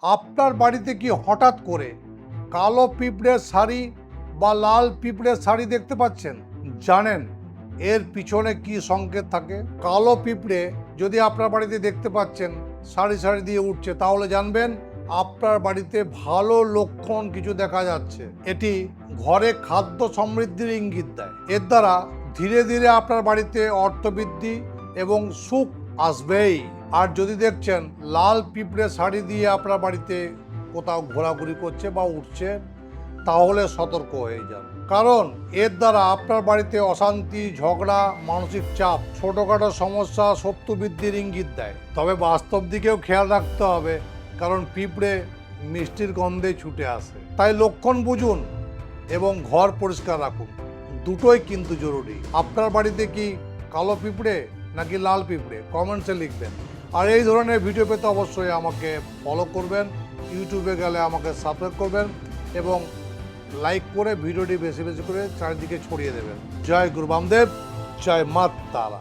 আপনার বাড়িতে কি হঠাৎ করে কালো পিঁপড়ের শাড়ি বা লাল পিঁপড়ের শাড়ি দেখতে পাচ্ছেন? জানেন এর পিছনে কি সংকেত থাকে? কালো পিঁপড়ে যদি আপনার বাড়িতে দেখতে পাচ্ছেন সারি সারি দিয়ে উঠছে, তাহলে জানবেন আপনার বাড়িতে ভালো লক্ষণ কিছু দেখা যাচ্ছে। এটি ঘরে খাদ্য সমৃদ্ধির ইঙ্গিত দেয়। এর দ্বারা ধীরে ধীরে আপনার বাড়িতে অর্থবৃদ্ধি এবং সুখ আসবেই। আর যদি দেখছেন লাল পিঁপড়ে শাড়ি দিয়ে আপনার বাড়িতে কোথাও ঘোরাঘুরি করছে বা উঠছে, তাহলে সতর্ক হয়ে যান। কারণ এর দ্বারা আপনার বাড়িতে অশান্তি, ঝগড়া, মানসিক চাপ, ছোটোখাটো সমস্যা, শত্রু বৃদ্ধির ইঙ্গিত দেয়। তবে বাস্তব দিকেও খেয়াল রাখতে হবে, কারণ পিঁপড়ে মিষ্টির গন্ধে ছুটে আসে। তাই লক্ষণ বুঝুন এবং ঘর পরিষ্কার রাখুন, দুটোই কিন্তু জরুরি। আপনার বাড়িতে কি কালো পিঁপড়ে নাকি লাল পিঁপড়ে? কমেন্টসে লিখবেন। আর এই ধরনের ভিডিও পেতে অবশ্যই আমাকে ফলো করবেন, ইউটিউবে গেলে আমাকে সাবস্ক্রাইব করবেন এবং লাইক করে ভিডিওটি বেশি বেশি করে চারিদিকে ছড়িয়ে দেবেন। জয় গুরু বামদেব, জয় মা তারা।